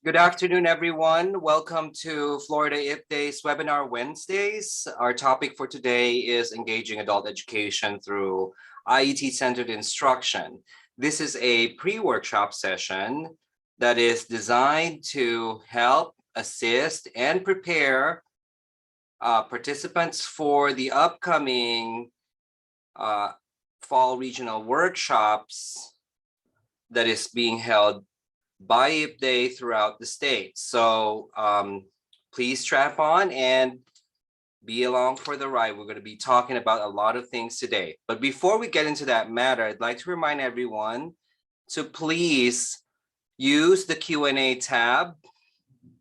Good afternoon, everyone. Welcome to Florida IPDAE's Webinar Wednesdays. Our topic for today is engaging adult education through IET-centered instruction. This is a pre-workshop session that is designed to help, assist, and prepare participants for the upcoming Fall Regional Workshops that is being held by IPDAE throughout the state. So please strap on and be along for the ride. We're going to be talking about a lot of things today. But before we get into that matter, I'd like to remind everyone to please use the Q&A tab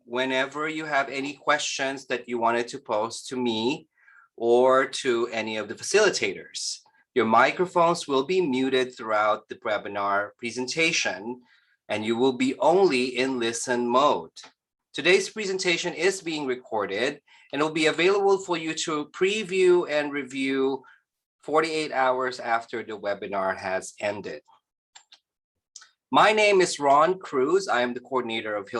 whenever you have any questions that you wanted to pose to me or to any of the facilitators. Your microphones will be muted throughout the webinar presentation, and you will be only in listen mode. Today's presentation is being recorded and will be available for you to preview and review 48 hours after the webinar has ended. My name is Ron Cruz. I am the coordinator of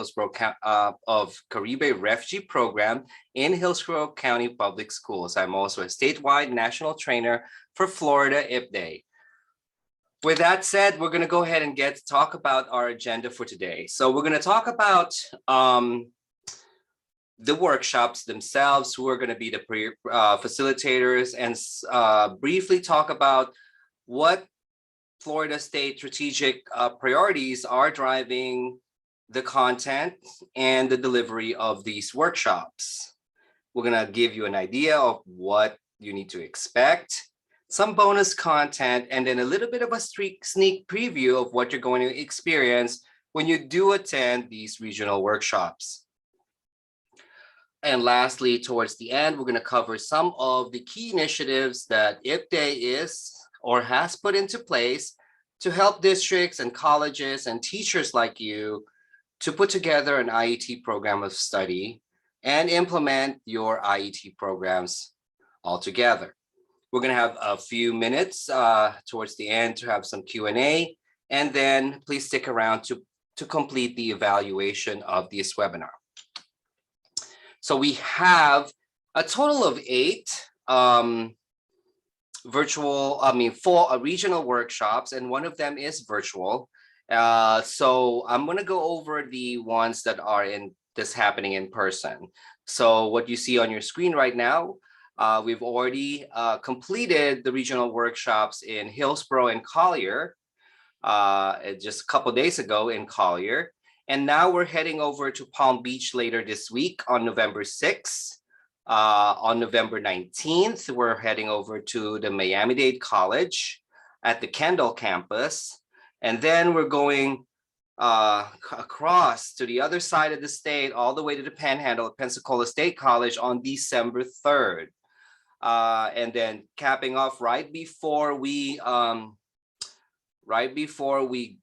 Caribe Refugee Program in Hillsborough County Public Schools. I'm also a statewide national trainer for Florida IPDAE. With that said, we're going to go ahead and talk about our agenda for today. So we're going to talk about the workshops themselves, who are going to be the facilitators, and briefly talk about what Florida State strategic priorities are driving the content and the delivery of these workshops. We're going to give you an idea of what you need to expect, some bonus content, and then a little bit of a sneak preview of what you're going to experience when you do attend these regional workshops. And lastly, towards the end, we're going to cover some of the key initiatives that IPDAE is or has put into place to help districts and colleges and teachers like you to put together an IET program of study and implement your IET programs altogether. We're going to have a few minutes towards the end to have some Q&A, and then please stick around to complete the evaluation of this webinar. So we have a total of 8 regional workshops, and one of them is virtual. So I'm going to go over the ones that are happening in person. So what you see on your screen right now, we've already completed the regional workshops in Hillsborough and Collier just a couple days ago in Collier. And now we're heading over to Palm Beach later this week on November 6th. On November 19th, we're heading over to the Miami-Dade College at the Kendall campus. And then we're going across to the other side of the state, all the way to the Panhandle at Pensacola State College on December 3rd. And then capping off right before we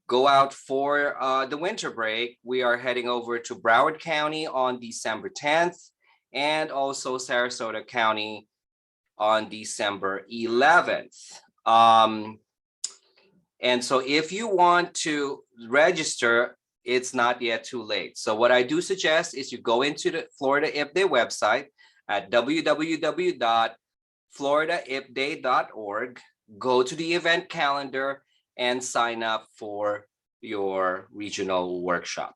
go out for the winter break, we are heading over to Broward County on December 10th and also Sarasota County on December 11th. And so if you want to register, it's not yet too late. So what I do suggest is you go into the Florida IPDAE website at www.floridaipdae.org, go to the event calendar, and sign up for your regional workshop.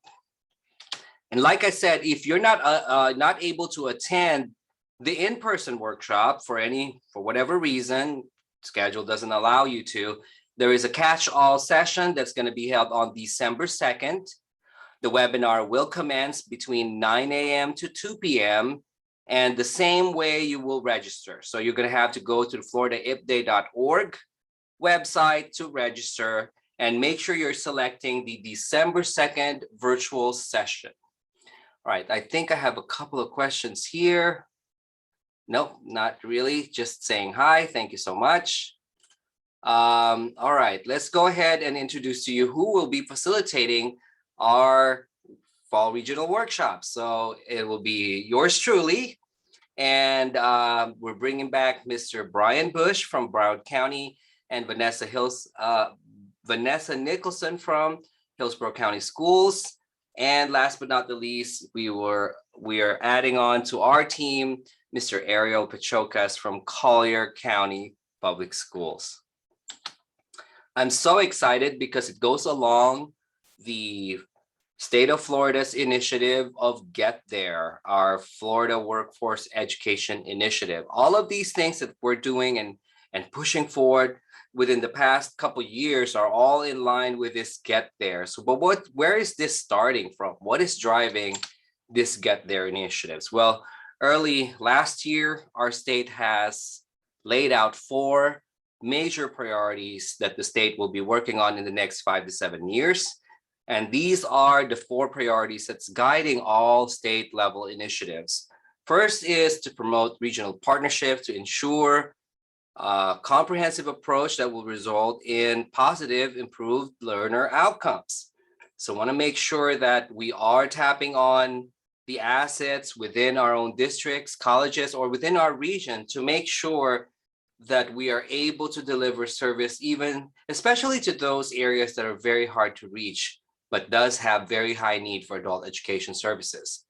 And like I said, if you're not able to attend the in-person workshop for whatever reason, schedule doesn't allow you to, there is a catch-all session that's going to be held on December 2nd. The webinar will commence between 9 a.m. to 2 p.m. and the same way you will register. So you're going to have to go to the floridaipdae.org website to register, and make sure you're selecting the December 2nd virtual session. All right, I think I have a couple of questions here. Nope, not really, just saying hi. Thank you so much. All right, let's go ahead and introduce to you who will be facilitating our Fall Regional Workshops. So it will be yours truly, and we're bringing back Mr. Brian Bush from Broward County and Vanessa Nicholson from Hillsborough County Schools And last but not the least, we are adding on to our team, Mr. Ariel Pachokas from Collier County Public Schools. I'm so excited because it goes along the State of Florida's initiative of Get There, our Florida Workforce Education Initiative. All of these things that we're doing and pushing forward within the past couple years are all in line with this Get There. So, but where is this starting from? What is driving this Get There initiatives? Well, early last year, our state has laid out 4 major priorities that the state will be working on in the next 5 to 7 years. And these are the 4 priorities that's guiding all state level initiatives. First is to promote regional partnerships to ensure a comprehensive approach that will result in positive, improved learner outcomes. So I want to make sure that we are tapping on the assets within our own districts, colleges, or within our region to make sure that we are able to deliver service, even especially to those areas that are very hard to reach, but does have very high need for adult education services.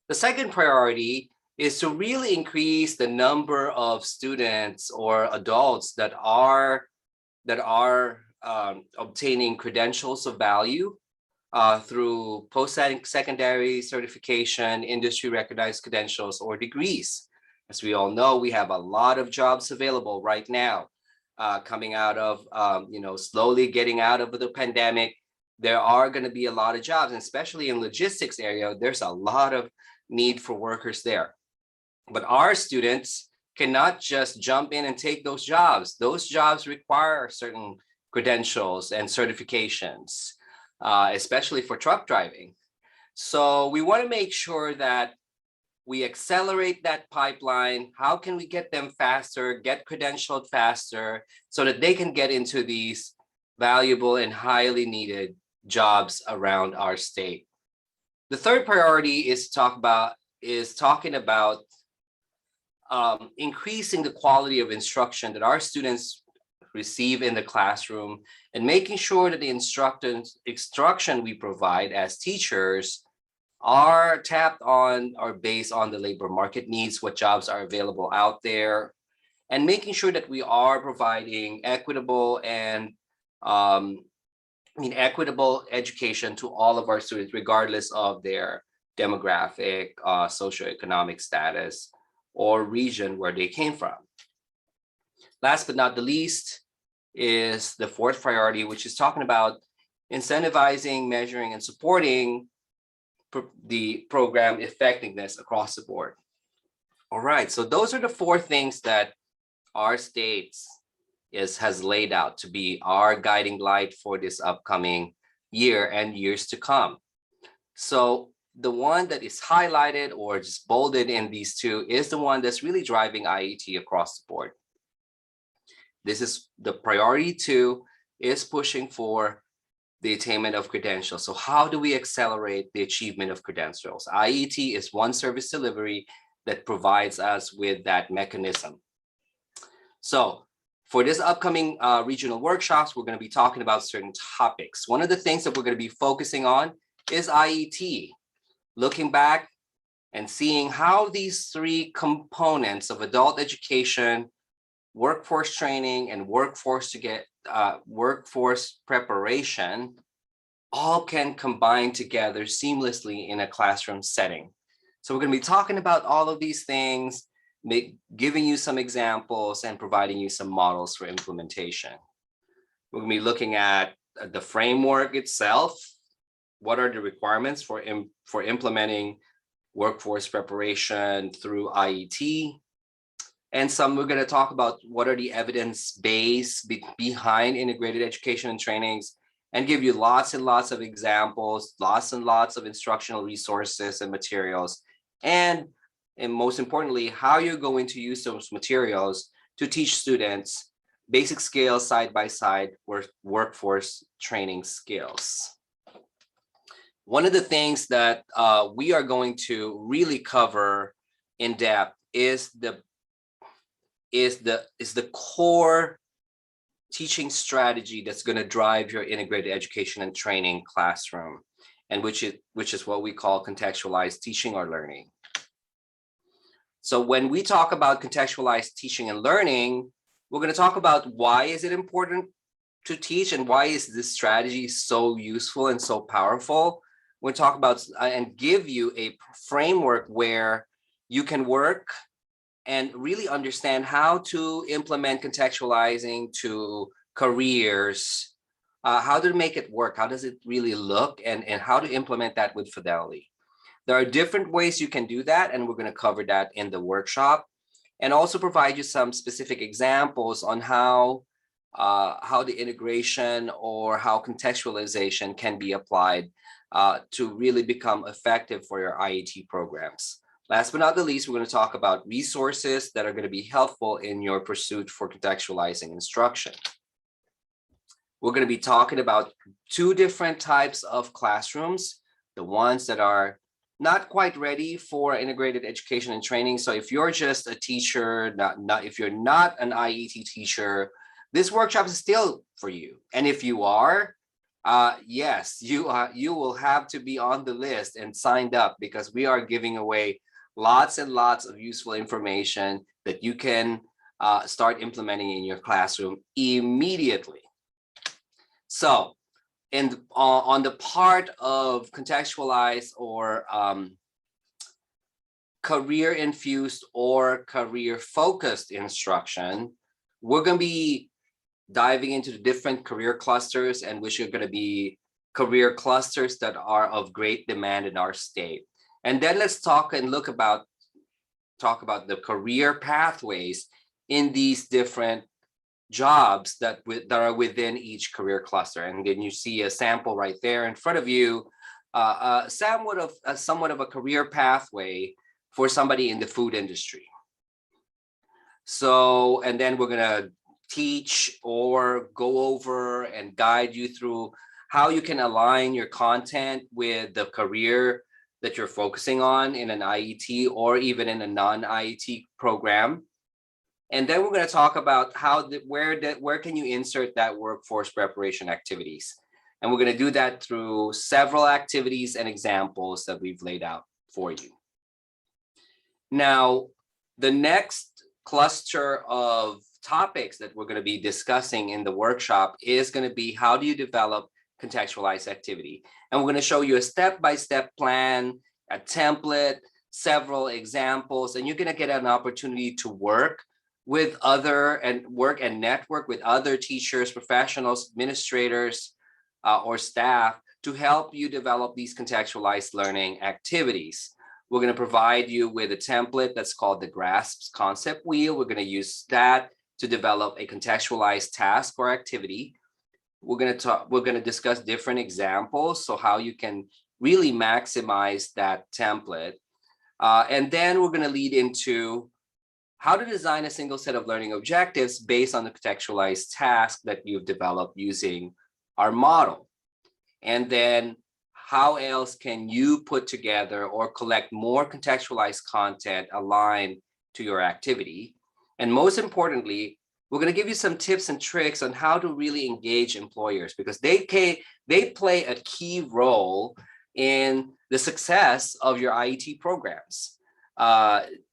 The second priority is to really increase the number of students or adults that are obtaining credentials of value through post-secondary certification, industry recognized credentials, or degrees. As we all know, we have a lot of jobs available right now, coming out of, slowly getting out of the pandemic. There are going to be a lot of jobs, and especially in logistics area, there's a lot of need for workers there. But our students cannot just jump in and take those jobs. Those jobs require certain credentials and certifications, especially for truck driving. So we want to make sure that we accelerate that pipeline. How can we get them faster, get credentialed faster, so that they can get into these valuable and highly needed jobs around our state? The third priority is talking about increasing the quality of instruction that our students receive in the classroom, and making sure that the instruction we provide as teachers are tapped on or based on the labor market needs, what jobs are available out there, and making sure that we are providing equitable and equitable education to all of our students, regardless of their demographic, socioeconomic status, or region where they came from. Last but not the least is the fourth priority, which is talking about incentivizing, measuring, and supporting the program effectiveness across the board. All right, so those are the 4 things that our state has laid out to be our guiding light for this upcoming year and years to come. So the one that is highlighted or just bolded in these 2 is the one that's really driving IET across the board. This is the priority 2, is pushing for the attainment of credentials. So how do we accelerate the achievement of credentials? IET is one service delivery that provides us with that mechanism. So for this upcoming regional workshops, we're going to be talking about certain topics. One of the things that we're going to be focusing on is IET, looking back and seeing how these 3 components of adult education, workforce training, and workforce preparation all can combine together seamlessly in a classroom setting. So we're going to be talking about all of these things, giving you some examples and providing you some models for implementation. We're going to be looking at the framework itself. What are the requirements for implementing workforce preparation through IET? And we're going to talk about what are the evidence base behind integrated education and trainings, and give you lots and lots of examples, lots and lots of instructional resources and materials, and most importantly, how you're going to use those materials to teach students basic skills side by side workforce training skills. One of the things that we are going to really cover in depth is the core teaching strategy that's going to drive your integrated education and training classroom. and which is what we call contextualized teaching or learning. So when we talk about contextualized teaching and learning, we're going to talk about why is it important to teach and why is this strategy so useful and so powerful. We'll talk about and give you a framework where you can work and really understand how to implement contextualizing to careers, how to make it work, how does it really look, and how to implement that with fidelity. There are different ways you can do that, and we're going to cover that in the workshop, and also provide you some specific examples on how the integration or how contextualization can be applied to really become effective for your IET programs. Last but not the least, we're going to talk about resources that are going to be helpful in your pursuit for contextualizing instruction. We're going to be talking about two different types of classrooms, the ones that are not quite ready for integrated education and training. So if you're just a teacher, if you're not an IET teacher, this workshop is still for you. And if you are, yes, you will have to be on the list and signed up, because we are giving away lots and lots of useful information that you can start implementing in your classroom immediately. So, on the part of contextualized or career-infused or career-focused instruction, we're going to be diving into the different career clusters, and which are going to be career clusters that are of great demand in our state. And then let's talk about the career pathways in these different jobs that are within each career cluster. And then you see a sample right there in front of you, somewhat of a career pathway for somebody in the food industry. So, and then we're going to teach or go over and guide you through how you can align your content with the career that you're focusing on in an IET or even in a non-IET program. And then we're going to talk about where can you insert that workforce preparation activities. And we're going to do that through several activities and examples that we've laid out for you. Now, the next cluster of topics that we're going to be discussing in the workshop is going to be how do you develop contextualized activity. And we're going to show you a step-by-step plan, a template, several examples, and you're going to get an opportunity to work and network with other teachers, professionals, administrators, or staff to help you develop these contextualized learning activities. We're going to provide you with a template that's called the GRASPS concept wheel. We're going to use that to develop a contextualized task or activity. We're going to discuss different examples, so how you can really maximize that template. And then we're going to lead into how to design a single set of learning objectives based on the contextualized task that you've developed using our model. And then how else can you put together or collect more contextualized content aligned to your activity? And most importantly, we're going to give you some tips and tricks on how to really engage employers, because they play a key role in the success of your IET programs.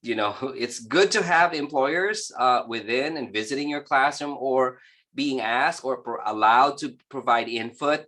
It's good to have employers within and visiting your classroom, or being asked or allowed to provide input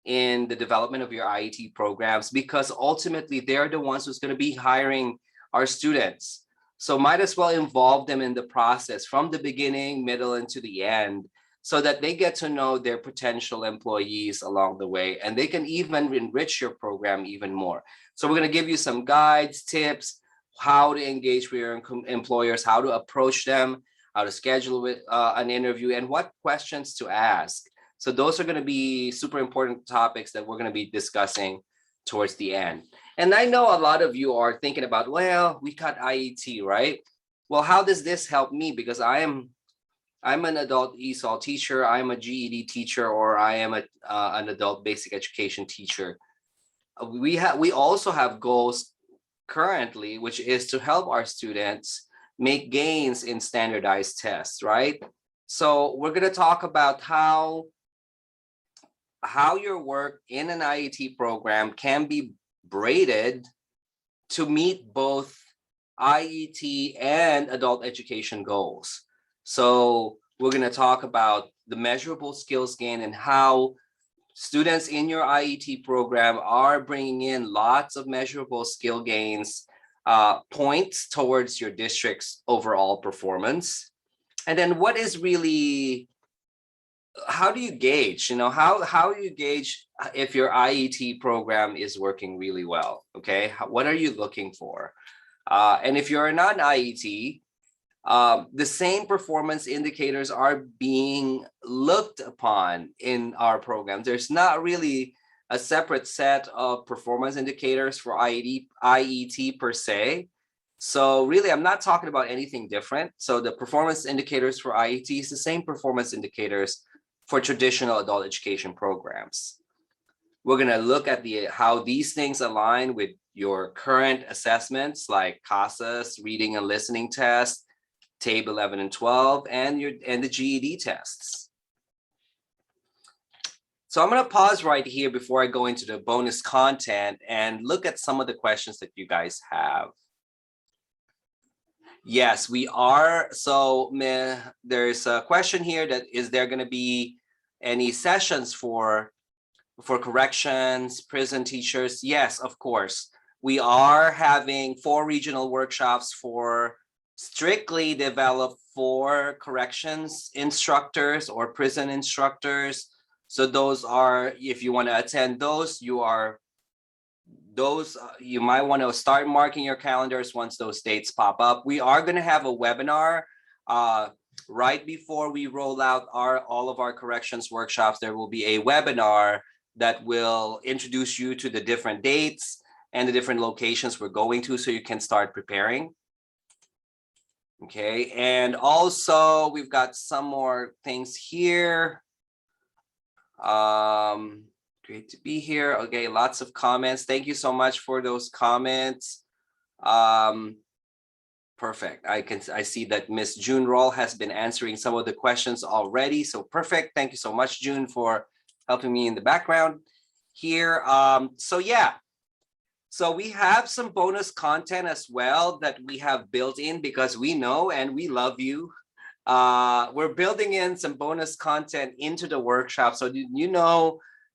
in the development of your IET programs, because ultimately they're the ones who's going to be hiring our students. So might as well involve them in the process from the beginning, middle, and to the end, so that they get to know their potential employees along the way, and they can even enrich your program even more. So we're going to give you some guides, tips, how to engage with your employers, how to approach them, how to schedule an interview, and what questions to ask. So those are going to be super important topics that we're going to be discussing towards the end. And I know a lot of you are thinking about, well, we got IET, right? Well, how does this help me? Because I'm an adult ESOL teacher, I'm a GED teacher, or I am an adult basic education teacher. We also have goals currently, which is to help our students make gains in standardized tests, right? So we're going to talk about how how your work in an IET program can be braided to meet both IET and adult education goals. So we're going to talk about the measurable skills gain and how students in your IET program are bringing in lots of measurable skill gains, points towards your district's overall performance. And then what is really, how do you gauge, how do you gauge if your IET program is working really well? Okay, what are you looking for? And if you're a non-IET, the same performance indicators are being looked upon in our program. There's not really a separate set of performance indicators for IET per se. So really, I'm not talking about anything different. So the performance indicators for IET is the same performance indicators for traditional adult education programs. We're going to look at how these things align with your current assessments like CASAS, reading and listening test, TABE 11 and 12, and the GED tests. So I'm going to pause right here before I go into the bonus content and look at some of the questions that you guys have. Yes, we are. So there's a question here that is there going to be any sessions for corrections, prison teachers? Yes, of course. We are having 4 regional workshops strictly developed for corrections instructors or prison instructors. So those are, if you want to attend those, you might want to start marking your calendars once those dates pop up. We are going to have a webinar right before we roll out all of our corrections workshops. There will be a webinar that will introduce you to the different dates and the different locations we're going to, so you can start preparing. Okay, and also we've got some more things here. Great to be here. Okay, lots of comments. Thank you so much for those comments. Perfect. I see that Miss June Roll has been answering some of the questions already. So perfect. Thank you so much, June, for helping me in the background here. So yeah. So we have some bonus content as well that we have built in because we know and we love you. We're building in some bonus content into the workshop. So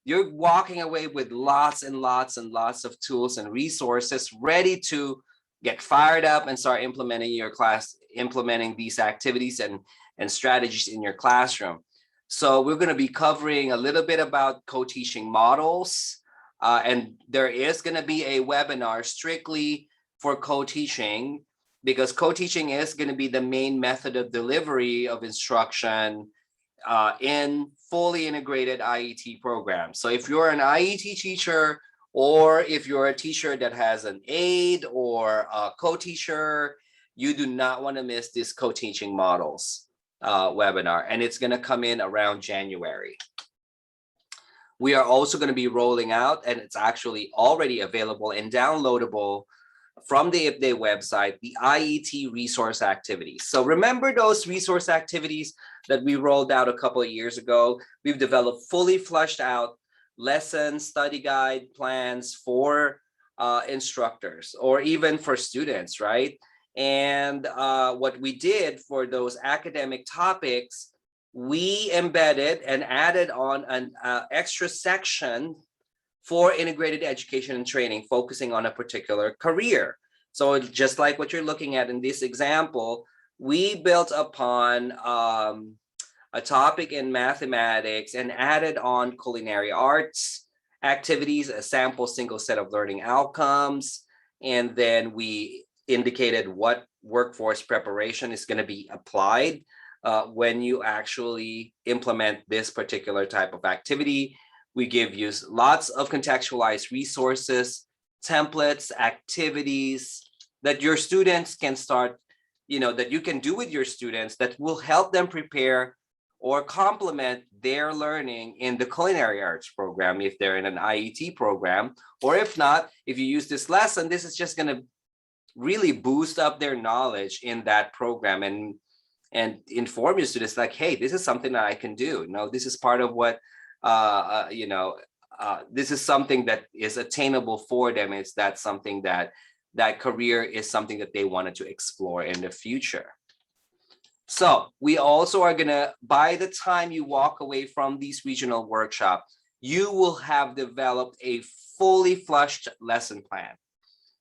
you're walking away with lots and lots and lots of tools and resources ready to get fired up and start implementing these activities and strategies in your classroom. So we're going to be covering a little bit about co-teaching models. And there is going to be a webinar strictly for co-teaching, because co-teaching is going to be the main method of delivery of instruction in fully integrated IET programs. So if you're an IET teacher, or if you're a teacher that has an aide or a co-teacher, you do not want to miss this co-teaching models webinar, and it's going to come in around January. We are also going to be rolling out, and it's actually already available and downloadable from the IPDAE website, the IET resource activities. So remember those resource activities that we rolled out a couple of years ago? We've developed fully fleshed out lessons, study guide plans for instructors or even for students, right? And what we did for those academic topics, we embedded and added on an extra section for integrated education and training, focusing on a particular career. So just like what you're looking at in this example, we built upon a topic in mathematics and added on culinary arts activities, a sample single set of learning outcomes. And then we indicated what workforce preparation is going to be applied when you actually implement this particular type of activity. We give you lots of contextualized resources, templates, activities that your students can start, that you can do with your students that will help them prepare or complement their learning in the culinary arts program if they're in an IET program. Or if not, if you use this lesson, this is just going to really boost up their knowledge in that program and inform your students like, hey, this is something that I can do. This is part of what this is something that is attainable for them. Is that something that career is something that they wanted to explore in the future. So we also are gonna, by the time you walk away from these regional workshops, you will have developed a fully flushed lesson plan.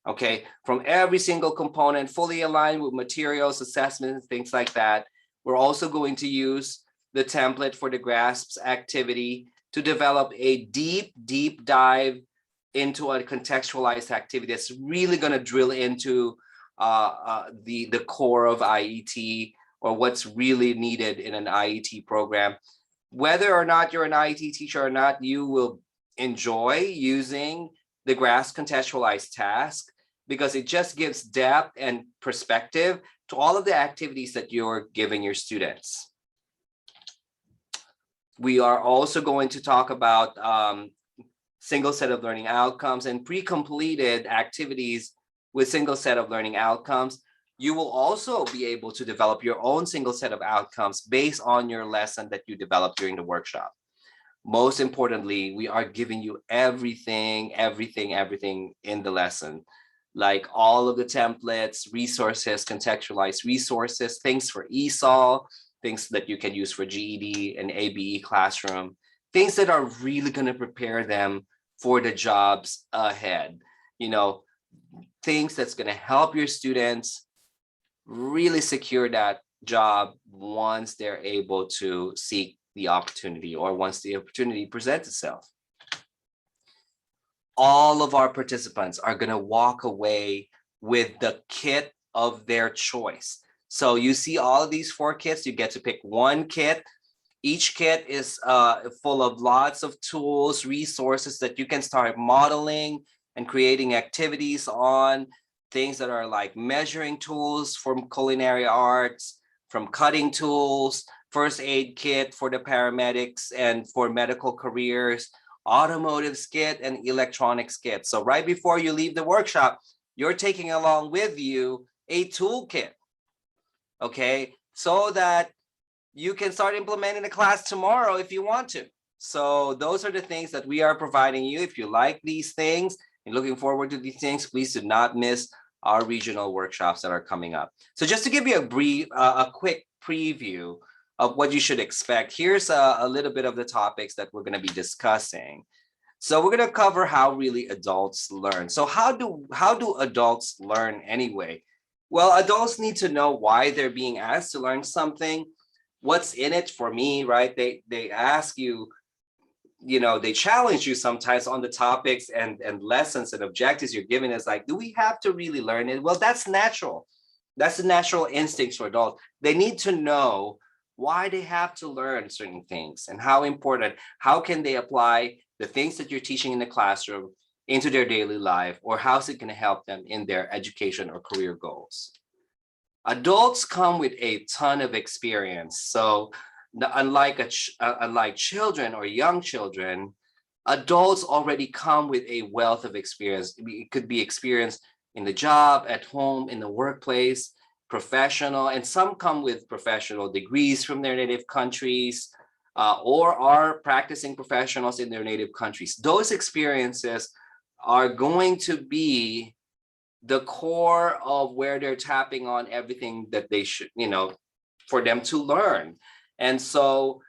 Okay, from every single component, fully aligned with materials, assessments, things like that. We're also going to use the template for the GRASPs activity to develop a deep dive into a contextualized activity that's really going to drill into the core of IET, or what's really needed in an IET program. Whether or not you're an IET teacher or not, you will enjoy using the GRASP contextualized task, because it just gives depth and perspective to all of the activities that you're giving your students. We are also going to talk about single set of learning outcomes and pre-completed activities with single set of learning outcomes. You will also be able to develop your own single set of outcomes based on your lesson that you developed during the workshop. Most importantly, we are giving you everything in the lesson, like all of the templates, resources, contextualized resources, things for ESOL, things that you can use for GED and ABE classroom, things that are really going to prepare them for the jobs ahead. You know, things that's going to help your students really secure that job once they're able to seek the opportunity, or once the opportunity presents itself. All of our participants are going to walk away with the kit of their choice. So you see all of these 4 kits, you get to pick one kit. Each kit is full of lots of tools, resources that you can start modeling and creating activities on, things that are like measuring tools from culinary arts, from cutting tools, first aid kit for the paramedics and for medical careers, automotive kit and electronics kit. So right before you leave the workshop, you're taking along with you a toolkit, okay? So that you can start implementing the class tomorrow if you want to. So those are the things that we are providing you. If you like these things and looking forward to these things, please do not miss our regional workshops that are coming up. So just to give you a quick preview of what you should expect, here's a little bit of the topics that we're going to be discussing. So we're going to cover how really adults learn. So how do adults learn anyway? Well, adults need to know why they're being asked to learn something. What's in it for me, right? They ask you, you know, they challenge you sometimes on the topics and lessons and objectives you're given. Is like, do we have to really learn it? Well, that's natural. That's the natural instincts for adults. They need to know why they have to learn certain things and how important, how can they apply the things that you're teaching in the classroom into their daily life, or how's it going to help them in their education or career goals. Adults come with a ton of experience. So unlike children or young children, adults already come with a wealth of experience. It could be experience in the job, at home, in the workplace, professional, and some come with professional degrees from their native countries, or are practicing professionals in their native countries. Those experiences are going to be the core of where they're tapping on everything that they should, you know, for them to learn. And so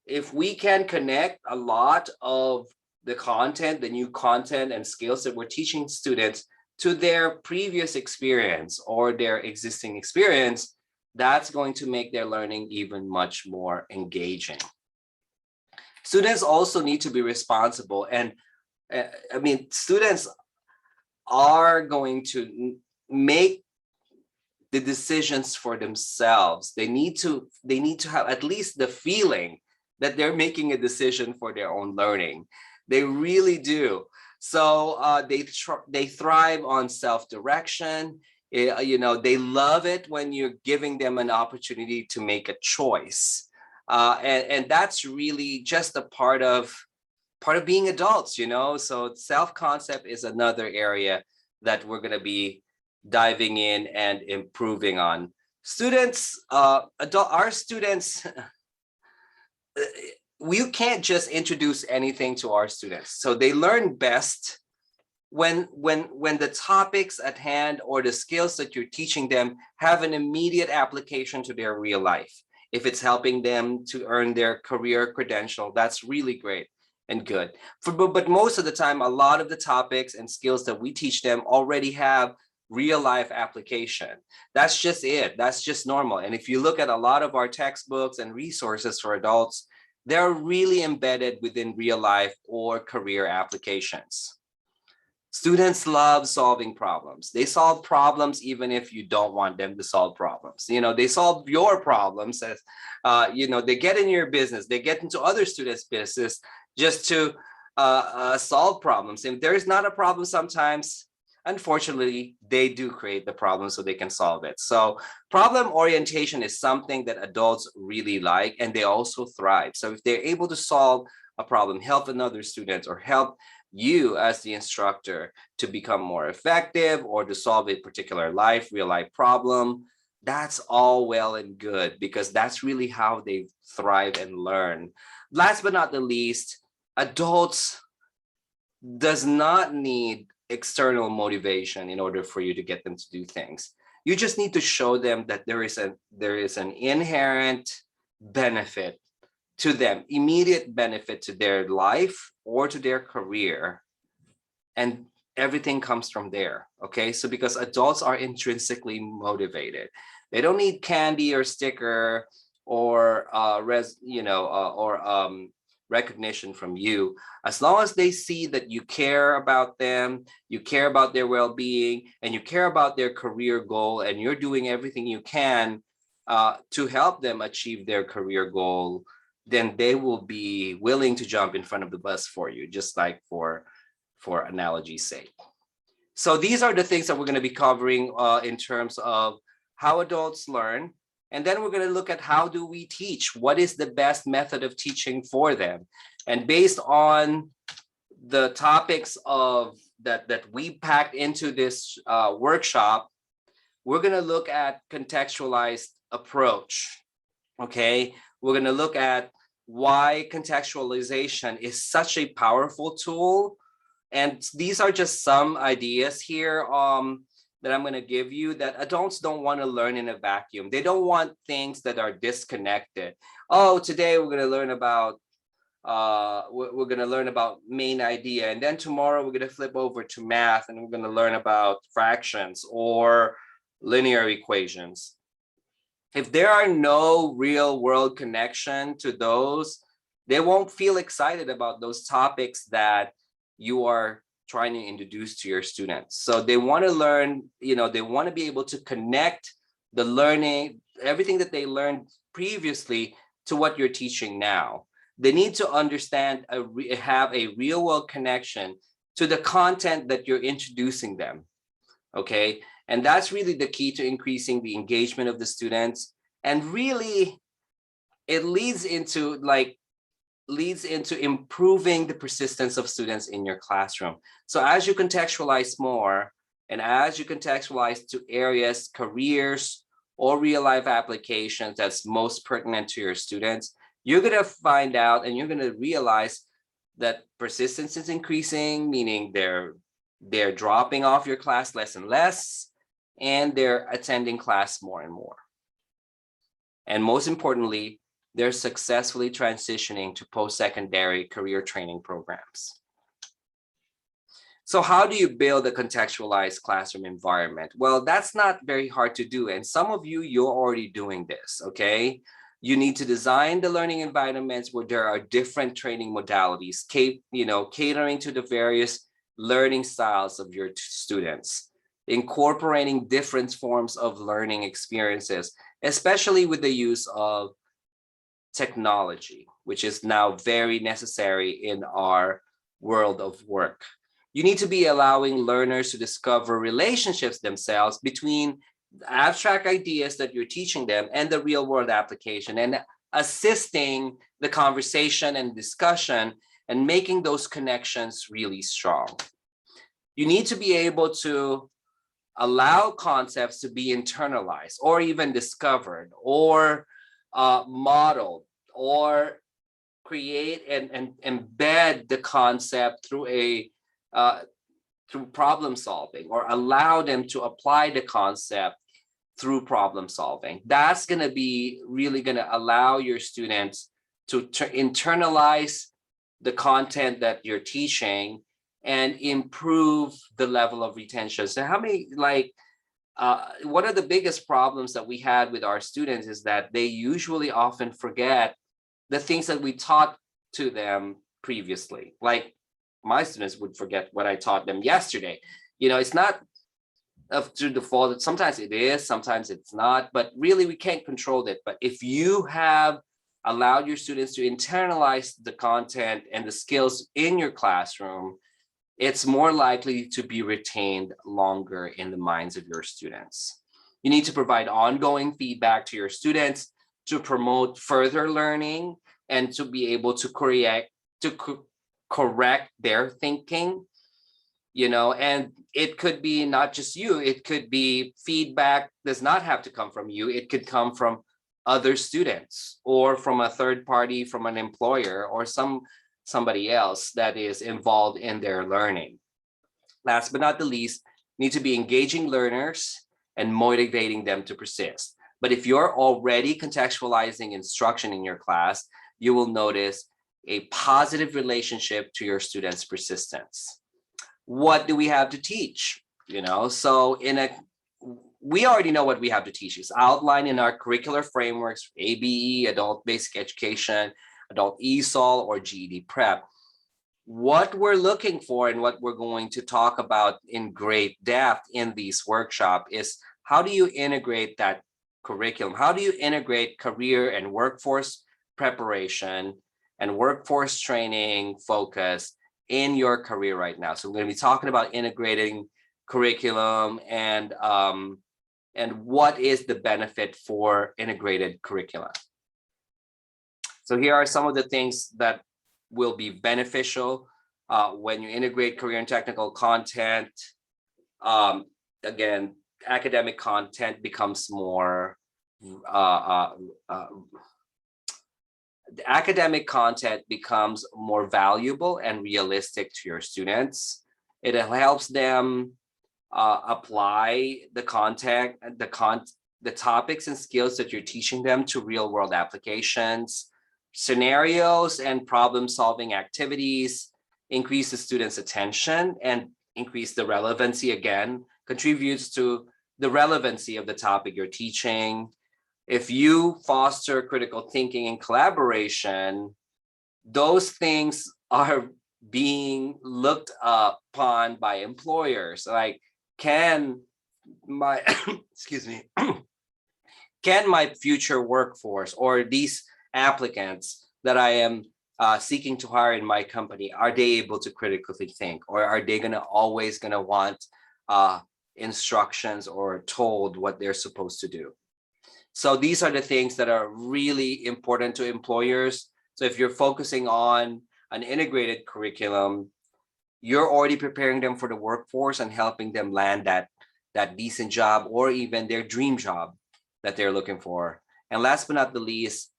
if we can connect a lot of the content, the new content and skills that we're teaching students to their previous experience or their existing experience, that's going to make their learning even much more engaging. Students also need to be responsible. And I mean, students are going to make the decisions for themselves. They need to have at least the feeling that they're making a decision for their own learning. They really do. So they thrive on self-direction. You know, they love it when you're giving them an opportunity to make a choice. And that's really just a part of being adults, you know. So self-concept is another area that we're going to be diving in and improving on. Students, our students, we can't just introduce anything to our students. So they learn best when the topics at hand or the skills that you're teaching them have an immediate application to their real life. If it's helping them to earn their career credential, that's really great and good. But most of the time, a lot of the topics and skills that we teach them already have real life application. That's just it. That's just normal. And if you look at a lot of our textbooks and resources for adults, they're really embedded within real life or career applications. Students love solving problems. They solve problems even if you don't want them to solve problems. You know, they solve your problems as, you know, they get in your business, they get into other students' business just to solve problems. If there is not a problem sometimes, unfortunately, they do create the problem so they can solve it. So problem orientation is something that adults really like, and they also thrive. So if they're able to solve a problem, help another student, or help you as the instructor to become more effective or to solve a particular real life problem, that's all well and good, because that's really how they thrive and learn. Last but not the least, adults does not need external motivation in order for you to get them to do things. You just need to show them that there is an inherent benefit to them, immediate benefit to their life or to their career, and everything comes from there. Okay, so because adults are intrinsically motivated, they don't need candy or sticker or recognition from you. As long as they see that you care about them, you care about their well-being, and you care about their career goal, and you're doing everything you can to help them achieve their career goal, then they will be willing to jump in front of the bus for you, just like for analogy's sake. So these are the things that we're going to be covering in terms of how adults learn. And then we're going to look at how do we teach? What is the best method of teaching for them? And based on the topics of that we packed into this workshop, we're going to look at contextualized approach. Okay, we're going to look at why contextualization is such a powerful tool. And these are just some ideas here that I'm going to give you, that adults don't want to learn in a vacuum. They don't want things that are disconnected. Oh, today we're going to learn about main idea, and then tomorrow we're going to flip over to math and we're going to learn about fractions or linear equations. If there are no real world connection to those, they won't feel excited about those topics that you are trying to introduce to your students. So they want to learn, they want to be able to connect the learning, everything that they learned previously, to what you're teaching now. They need to understand, have a real world connection to the content that you're introducing them. Okay, and that's really the key to increasing the engagement of the students. And really, it leads into improving the persistence of students in your classroom. So as you contextualize more, and as you contextualize to areas, careers, or real life applications that's most pertinent to your students, you're going to find out and you're going to realize that persistence is increasing, meaning they're dropping off your class less and less, and they're attending class more and more. And most importantly, they're successfully transitioning to post-secondary career training programs. So how do you build a contextualized classroom environment? Well, that's not very hard to do. And some of you're already doing this, okay? You need to design the learning environments where there are different training modalities, catering to the various learning styles of your students, incorporating different forms of learning experiences, especially with the use of technology, which is now very necessary in our world of work. You need to be allowing learners to discover relationships themselves between abstract ideas that you're teaching them and the real world application, and assisting the conversation and discussion and making those connections really strong. You need to be able to allow concepts to be internalized or even discovered or modeled or create and embed the concept through through problem solving, or allow them to apply the concept through problem solving. That's going to be really going to allow your students to internalize the content that you're teaching and improve the level of retention. So how many, like, one of the biggest problems that we had with our students is that they usually often forget the things that we taught to them previously. Like, my students would forget what I taught them yesterday. It's not through default. Sometimes it is, sometimes it's not, but really we can't control it. But if you have allowed your students to internalize the content and the skills in your classroom, it's more likely to be retained longer in the minds of your students. You need to provide ongoing feedback to your students to promote further learning and to be able to correct their thinking. And it could be not just you, it could be feedback does not have to come from you. It could come from other students or from a third party, from an employer or somebody else that is involved in their learning. Last but not the least, need to be engaging learners and motivating them to persist. But if you're already contextualizing instruction in your class, you will notice a positive relationship to your students' persistence. What do we have to teach? So we already know what we have to teach. It's outlined in our curricular frameworks: ABE, Adult Basic Education, Adult ESOL, or GED Prep. What we're looking for and what we're going to talk about in great depth in these workshops is how do you integrate that curriculum? How do you integrate career and workforce preparation and workforce training focus in your career right now? So we're going to be talking about integrating curriculum and what is the benefit for integrated curriculum. So here are some of the things that will be beneficial when you integrate career and technical content. Again, academic content becomes more the academic content becomes more valuable and realistic to your students. It helps them apply the content, the topics and skills that you're teaching them to real world applications, scenarios and problem solving activities, increase the students' attention and increase the relevancy. Again, contributes to the relevancy of the topic you're teaching. If you foster critical thinking and collaboration, those things are being looked upon by employers. Like, can my excuse me, can my future workforce or these applicants that I am seeking to hire in my company, are they able to critically think, or are they always gonna want instructions or told what they're supposed to do? So these are the things that are really important to employers. So if you're focusing on an integrated curriculum, you're already preparing them for the workforce and helping them land that decent job or even their dream job that they're looking for. And last but not the least,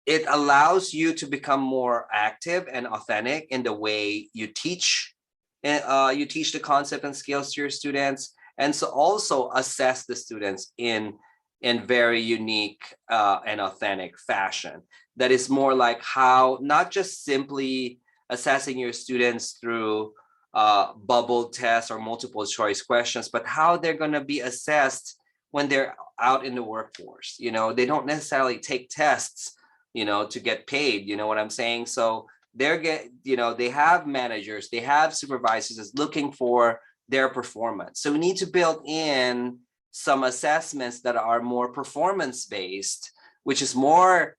it allows you to become more active and authentic in the way you teach. You teach the concept and skills to your students, and so also assess the students in very unique and authentic fashion. That is more like how, not just simply assessing your students through bubble tests or multiple choice questions, but how they're going to be assessed when they're out in the workforce. They don't necessarily take tests, to get paid. You know what I'm saying? So they have managers, they have supervisors that's looking for their performance. So we need to build in some assessments that are more performance-based, which is more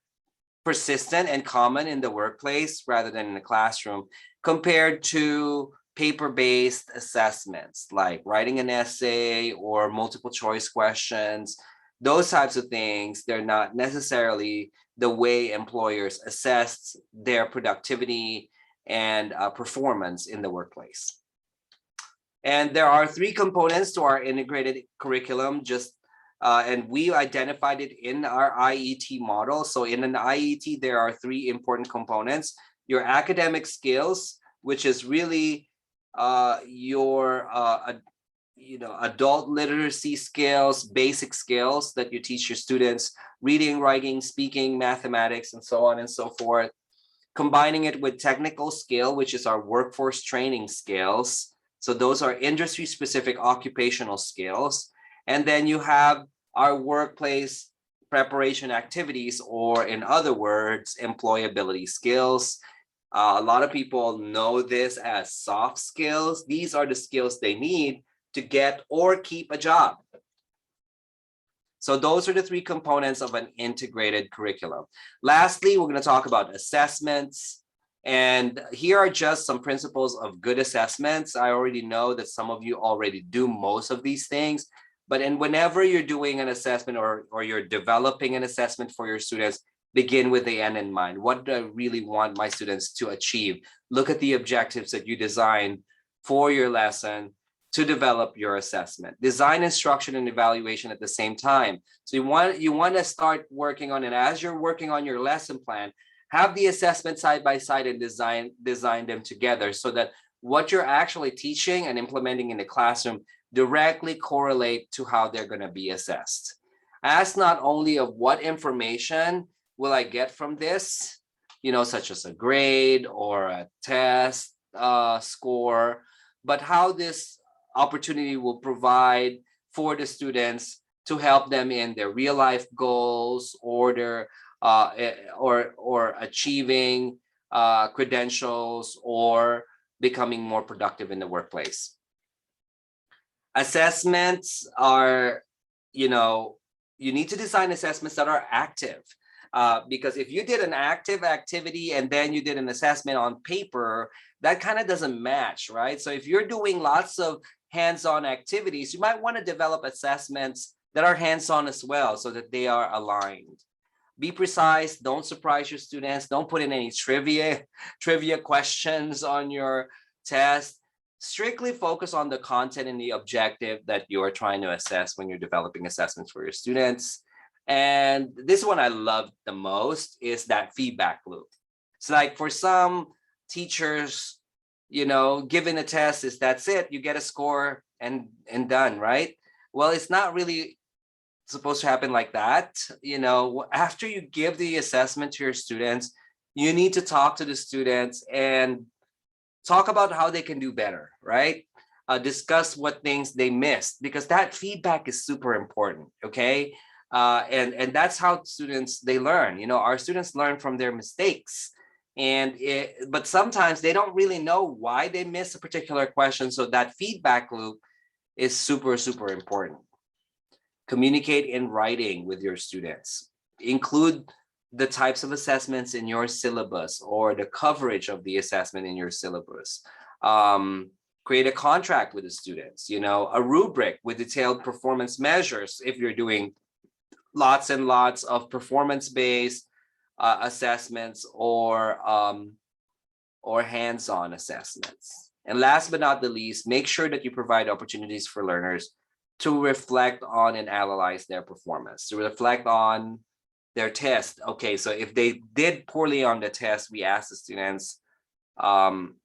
persistent and common in the workplace rather than in the classroom, compared to paper-based assessments like writing an essay or multiple choice questions. Those types of things, they're not necessarily the way employers assess their productivity and performance in the workplace. And there are 3 components to our integrated curriculum, just and we identified it in our IET model. So in an IET, there are three important components: your academic skills, which is really your adult literacy skills, basic skills that you teach your students: reading, writing, speaking, mathematics, and so on and so forth. Combining it with technical skill, which is our workforce training skills. So those are industry specific occupational skills. And then you have our workplace preparation activities, or in other words, employability skills. A lot of people know this as soft skills. These are the skills they need to get or keep a job. So those are the three components of an integrated curriculum. Lastly, we're going to talk about assessments. And here are just some principles of good assessments. I already know that some of you already do most of these things, but whenever you're doing an assessment or you're developing an assessment for your students, begin with the end in mind. What do I really want my students to achieve? Look at the objectives that you designed for your lesson to develop your assessment. Design instruction and evaluation at the same time. So you want to start working on it as you're working on your lesson plan. Have the assessment side by side and design them together, so that what you're actually teaching and implementing in the classroom directly correlate to how they're going to be assessed. Ask not only of what information will I get from this, such as a grade or a test score, but how this opportunity will provide for the students to help them in their real life goals, or their or achieving credentials, or becoming more productive in the workplace. Assessments are, you need to design assessments that are active. Because if you did an active activity and then you did an assessment on paper, that kind of doesn't match, right? So if you're doing lots of hands-on activities, you might want to develop assessments that are hands-on as well, so that they are aligned. Be precise, don't surprise your students, don't put in any trivia questions on your test. Strictly focus on the content and the objective that you're trying to assess when you're developing assessments for your students. And this one I love the most is that feedback loop. It's like, for some teachers, given a test is that's it, you get a score and done, right? Well, it's not really supposed to happen like that. After you give the assessment to your students, you need to talk to the students and talk about how they can do better, right? Discuss what things they missed, because that feedback is super important, okay? And that's how students, they learn. Our students learn from their mistakes. But sometimes they don't really know why they missed a particular question. So that feedback loop is super, super important. Communicate in writing with your students. Include the types of assessments in your syllabus, or the coverage of the assessment in your syllabus. Create a contract with the students, a rubric with detailed performance measures if you're doing lots and lots of performance-based assessments, or hands-on assessments. And last but not the least, make sure that you provide opportunities for learners to reflect on and analyze their performance, to reflect on their test. Okay, so if they did poorly on the test, we ask the students,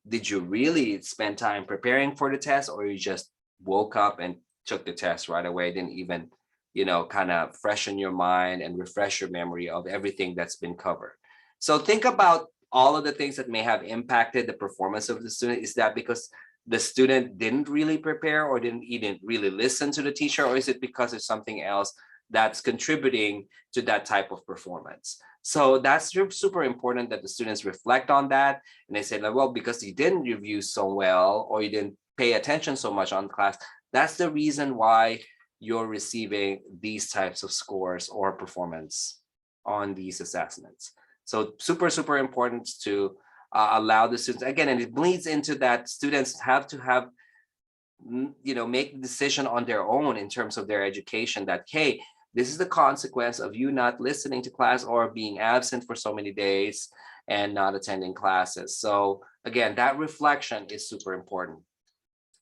did you really spend time preparing for the test, or you just woke up and took the test right away, didn't even kind of freshen your mind and refresh your memory of everything that's been covered? So think about all of the things that may have impacted the performance of the student. Is that because the student didn't really prepare, or didn't really listen to the teacher, or is it because of something else that's contributing to that type of performance? So that's super important that the students reflect on that, and they say, like, well, because you didn't review so well, or you didn't pay attention so much on class, that's the reason why you're receiving these types of scores or performance on these assessments. So super, super important to allow the students, again, and it bleeds into that students have to have, make the decision on their own in terms of their education, that, hey, this is the consequence of you not listening to class, or being absent for so many days and not attending classes. So again, that reflection is super important.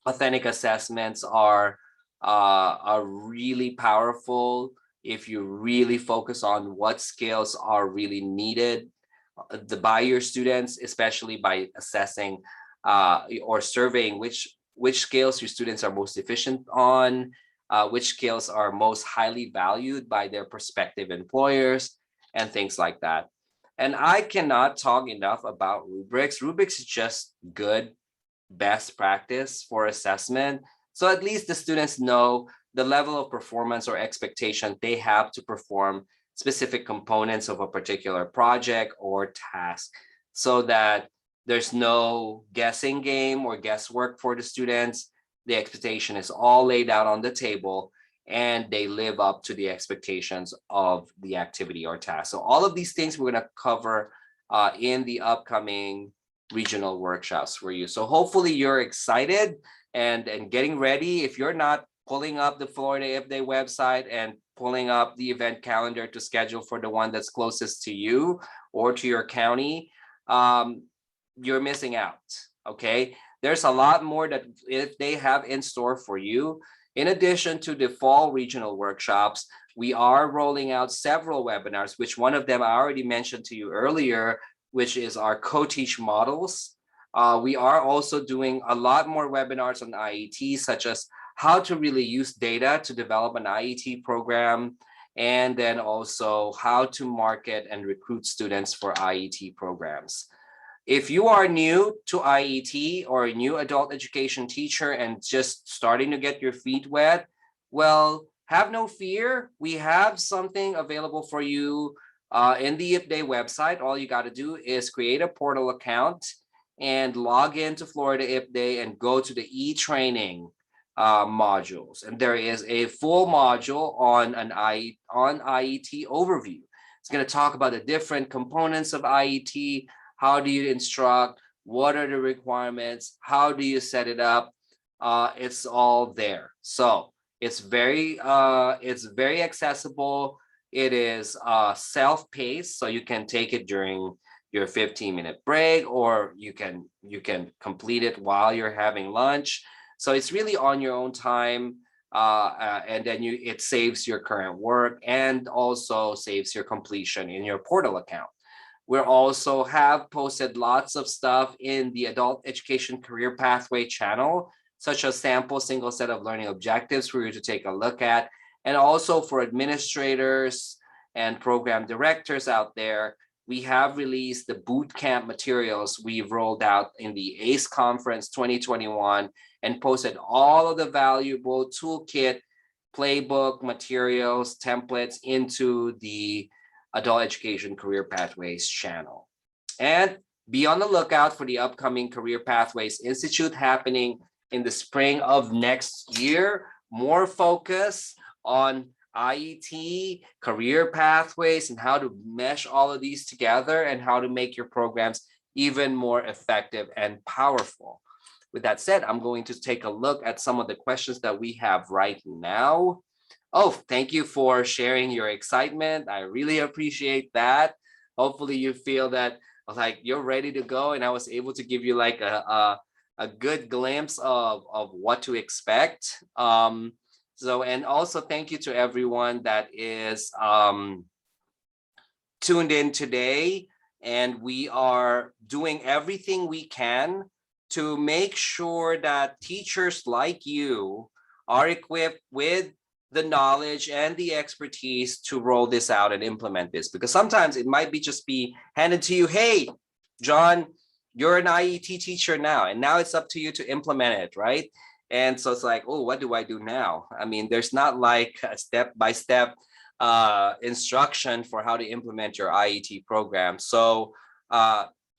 Authentic assessments are are really powerful if you really focus on what skills are really needed by your students, especially by assessing or surveying which skills your students are most efficient on, which skills are most highly valued by their prospective employers, and things like that. And I cannot talk enough about rubrics. Rubrics is just good best practice for assessment. So at least the students know the level of performance or expectation they have to perform specific components of a particular project or task, so that there's no guessing game or guesswork for the students. The expectation is all laid out on the table and they live up to the expectations of the activity or task. So all of these things we're going to cover in the upcoming regional workshops for you. So hopefully you're excited and getting ready. If you're not, pulling up the Florida IPDAE website and pulling up the event calendar to schedule for the one that's closest to you or to your county, you're missing out. Okay, there's a lot more that if they have in store for you. In addition to the fall regional workshops, we are rolling out several webinars, which one of them I already mentioned to you earlier, which is our co-teach models. We are also doing a lot more webinars on IET, such as how to really use data to develop an IET program, and then also how to market and recruit students for IET programs. If you are new to IET or a new adult education teacher and just starting to get your feet wet, well, have no fear. We have something available for you in the IPDAE website. All you got to do is create a portal account and log into Florida IPDAE and go to the e-training modules. And there is a full module on IET overview. It's going to talk about the different components of IET. How do you instruct? What are the requirements? How do you set it up? It's all there. So it's very accessible. It is self-paced, so you can take it during your 15-minute break, or you can complete it while you're having lunch. So it's really on your own time, and then it saves your current work and also saves your completion in your portal account. We also have posted lots of stuff in the Adult Education Career Pathway channel, such as sample single set of learning objectives for you to take a look at. And also for administrators and program directors out there, we have released the bootcamp materials we've rolled out in the ACE Conference 2021 and posted all of the valuable toolkit, playbook materials, templates into the Adult Education Career Pathways channel. And be on the lookout for the upcoming Career Pathways Institute happening in the spring of next year. More focus on IET, career pathways, and how to mesh all of these together and how to make your programs even more effective and powerful. With that said, I'm going to take a look at some of the questions that we have right now. Oh, thank you for sharing your excitement. I really appreciate that. Hopefully you feel that like you're ready to go, and I was able to give you like a good glimpse of what to expect. So, and also thank you to everyone that is tuned in today. And we are doing everything we can to make sure that teachers like you are equipped with the knowledge and the expertise to roll this out and implement this. Because sometimes it might be just be handed to you, hey, John, you're an IET teacher now, and now it's up to you to implement it, right? And so it's like, oh, what do I do now? I mean, there's not like a step-by-step instruction for how to implement your IET program. So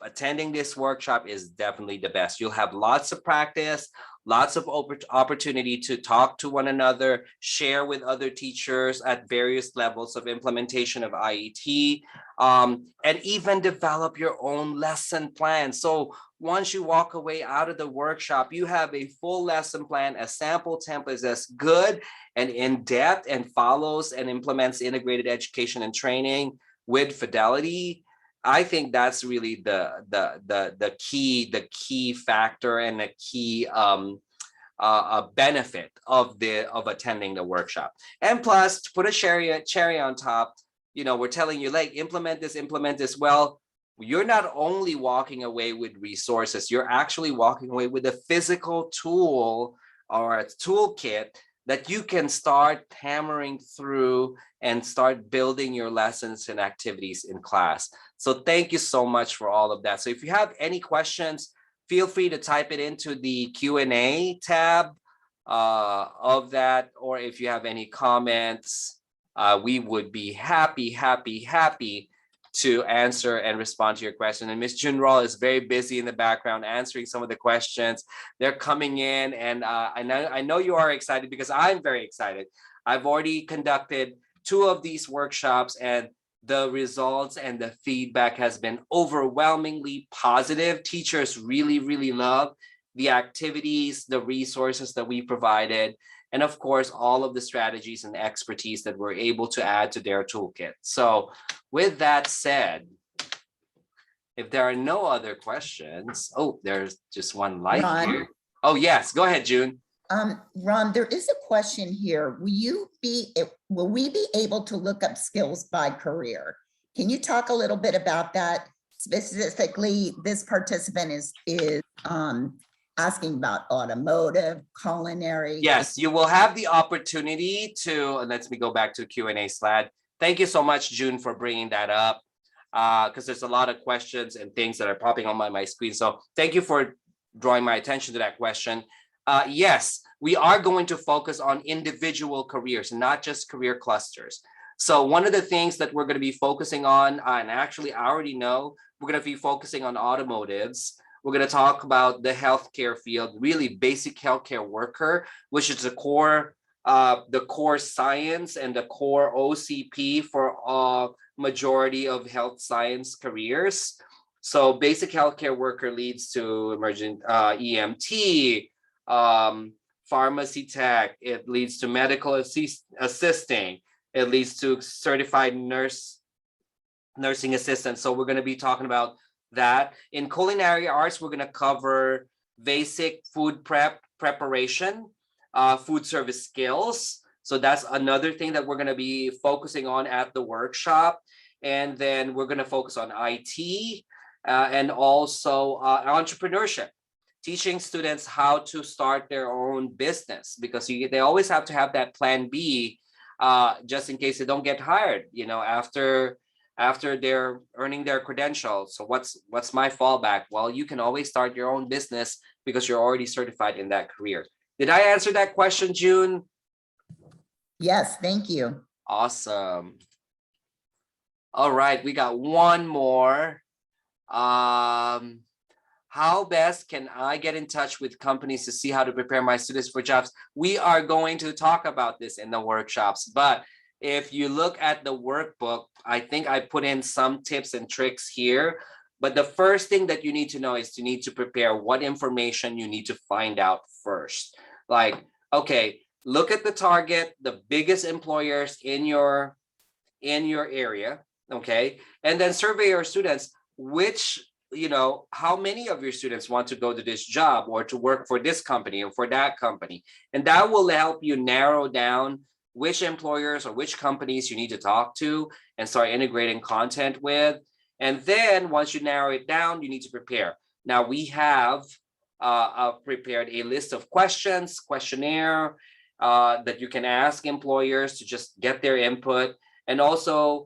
attending this workshop is definitely the best. You'll have lots of practice, lots of opportunity to talk to one another, share with other teachers at various levels of implementation of IET, and even develop your own lesson plan. So once you walk away out of the workshop, you have a full lesson plan, a sample template that's good and in-depth and follows and implements integrated education and training with fidelity. I think that's really the key factor and the key a benefit of attending the workshop. And plus, to put a cherry on top, you know, we're telling you, like, implement this. Well, you're not only walking away with resources, you're actually walking away with a physical tool or a toolkit that you can start hammering through and start building your lessons and activities in class. So thank you so much for all of that. So if you have any questions, feel free to type it into the Q&A tab of that, or if you have any comments, we would be happy to answer and respond to your question. And Ms. Junrol is very busy in the background answering some of the questions. They're coming in, and I know you are excited because I'm very excited. I've already conducted 2 of these workshops, and the results and the feedback has been overwhelmingly positive. Teachers really love the activities, the resources that we provided, and of course, all of the strategies and expertise that we're able to add to their toolkit. So with that said, if there are no other questions, oh, there's just one light here. Oh yes, go ahead, June. Ron, there is a question here. Will we be able to look up skills by career? Can you talk a little bit about that? Specifically, this participant is asking about automotive, culinary. Yes, you will have the opportunity to, and let me go back to Q&A slide. Thank you so much, June, for bringing that up, because there's a lot of questions and things that are popping on my screen. So thank you for drawing my attention to that question. Yes, we are going to focus on individual careers, not just career clusters. So one of the things that we're going to be focusing on, and actually I already know, we're going to be focusing on automotives. We're going to talk about the healthcare field, really basic healthcare worker, which is the core science and the core OCP for majority of health science careers. So basic healthcare worker leads to emergent EMT, pharmacy tech. It leads to medical assisting. It leads to certified nursing assistant. So we're going to be talking about that. In culinary arts, we're going to cover basic food preparation, food service skills. So that's another thing that we're going to be focusing on at the workshop. And then we're going to focus on IT and also entrepreneurship, teaching students how to start their own business, because they always have to have that plan B, just in case they don't get hired, you know, after they're earning their credentials. So what's my fallback? Well, you can always start your own business because you're already certified in that career. Did I answer that question, June? Yes, thank you. Awesome. All right, we got one more. How best can I get in touch with companies to see how to prepare my students for jobs? We are going to talk about this in the workshops, but if you look at the workbook, I think I put in some tips and tricks here. But the first thing that you need to know is you need to prepare what information you need to find out first. Like, okay, look at the target, the biggest employers in your area, okay? And then survey your students, how many of your students want to go to this job or to work for this company or for that company. And that will help you narrow down which employers or which companies you need to talk to and start integrating content with. And then once you narrow it down, you need to prepare. Now we have prepared a list of questionnaire that you can ask employers to just get their input. And also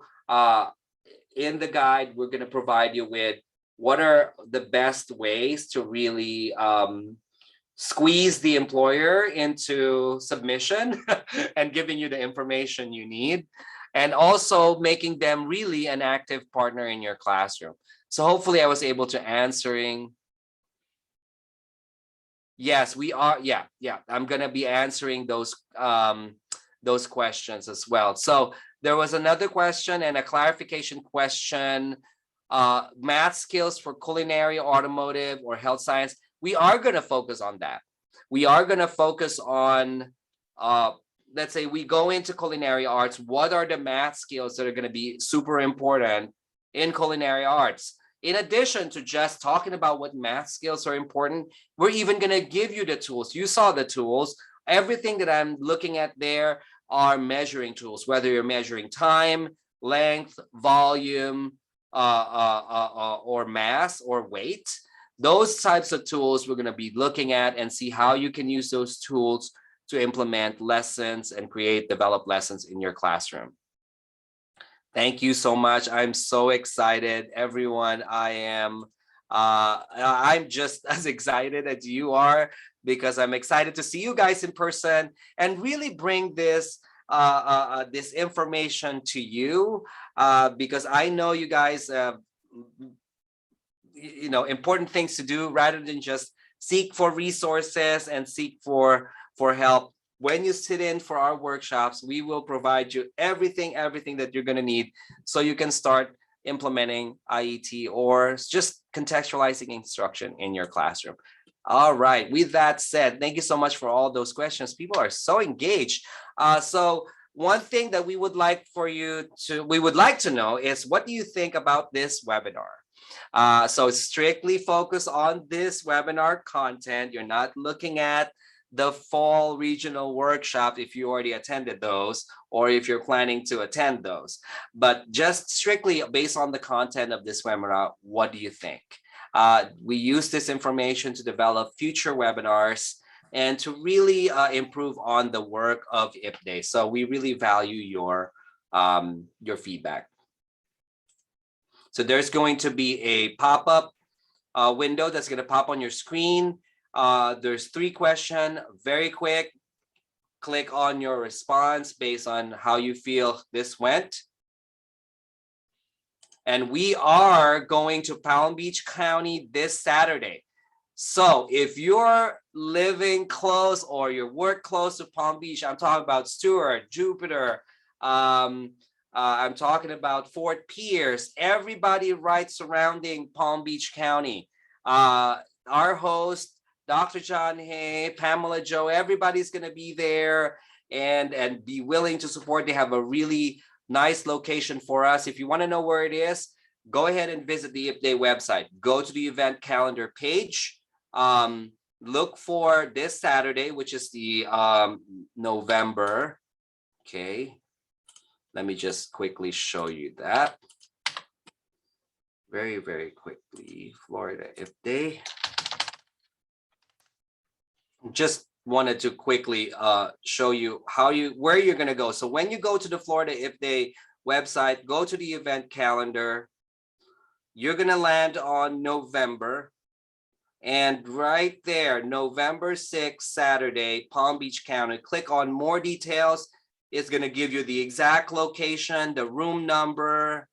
in the guide, we're going to provide you with what are the best ways to really squeeze the employer into submission and giving you the information you need, and also making them really an active partner in your classroom. So hopefully I was able to answering. Yes, we are. Yeah. I'm going to be answering those questions as well. So there was another question and a clarification question, math skills for culinary, automotive, or health science. We are going to focus on that. We are going to focus on, let's say we go into culinary arts. What are the math skills that are going to be super important in culinary arts? in addition to just talking about what math skills are important, we're even going to give you the tools. You saw the tools. Everything that I'm looking at there are measuring tools, whether you're measuring time, length, volume, or mass or weight. Those types of tools we're going to be looking at and see how you can use those tools to implement lessons and develop lessons in your classroom. Thank you so much. I'm so excited, everyone. I'm just as excited as you are, because I'm excited to see you guys in person and really bring this this information to you, because I know you guys important things to do, rather than just seek for resources and seek for help. When you sit in for our workshops, we will provide you everything that you're going to need so you can start implementing IET or just contextualizing instruction in your classroom. All right, with that said, thank you so much for all those questions. People are so engaged. So one thing that we would like to know is, what do you think about this webinar? So strictly focus on this webinar content. You're not looking at the fall regional workshop if you already attended those, or if you're planning to attend those, but just strictly based on the content of this webinar. What do you think? We use this information to develop future webinars and to really improve on the work of IPDAE. So we really value your feedback. So there's going to be a pop-up window that's going to pop on your screen. There's 3 questions, very quick. Click on your response based on how you feel this went. And we are going to Palm Beach County this Saturday. So if you're living close or you work close to Palm Beach, I'm talking about Stewart, Jupiter, I'm talking about Fort Pierce, everybody right surrounding Palm Beach County. Our host, Dr. John Hay, Pamela Joe, everybody's going to be there and be willing to support. They have a really nice location for us. If you want to know where it is, go ahead and visit the IPDAE website. Go to the event calendar page. Look for this Saturday, which is the November. Okay. Let me just quickly show you that. Very, very quickly. Florida IPDAE. Just wanted to quickly show you where you're going to go. So when you go to the Florida IPDAE website, go to the event calendar. You're going to land on November. And right there, November 6th, Saturday, Palm Beach County. Click on more details. It's going to give you the exact location, the room number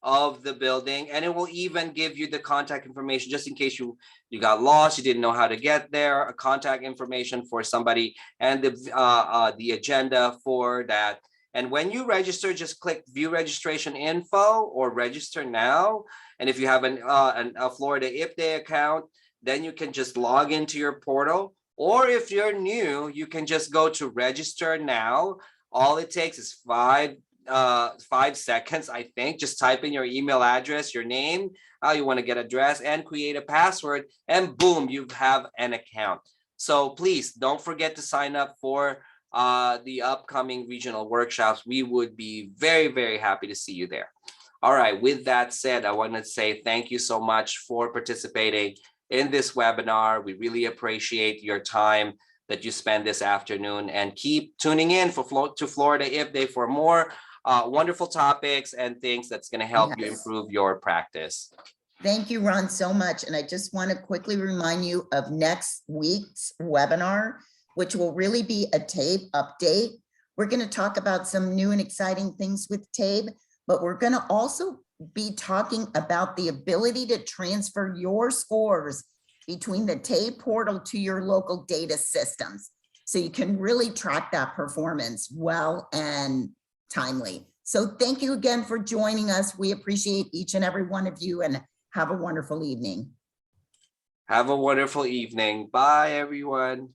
of the building, and it will even give you the contact information just in case you got lost, you didn't know how to get there, a contact information for somebody, and the agenda for that. And when you register, just click view registration info or register now. And if you have a Florida IPDAE account, then you can just log into your portal. Or if you're new, you can just go to register now. All it takes is 5 seconds, I think. Just type in your email address, your name, how you want to get address, and create a password, and boom, you have an account. So please don't forget to sign up for the upcoming regional workshops. We would be very, very happy to see you there. All right, with that said, I want to say thank you so much for participating in this webinar. We really appreciate your time that you spend this afternoon, and keep tuning in to Florida IPDAE for more wonderful topics and things that's going to help you improve your practice. Thank you, Ron, so much. And I just want to quickly remind you of next week's webinar, which will really be a TABE update. We're going to talk about some new and exciting things with TABE, but we're going to also be talking about the ability to transfer your scores between the TABE portal to your local data systems, so you can really track that performance well and timely. So thank you again for joining us. We appreciate each and every one of you, and have a wonderful evening. Have a wonderful evening. Bye, everyone.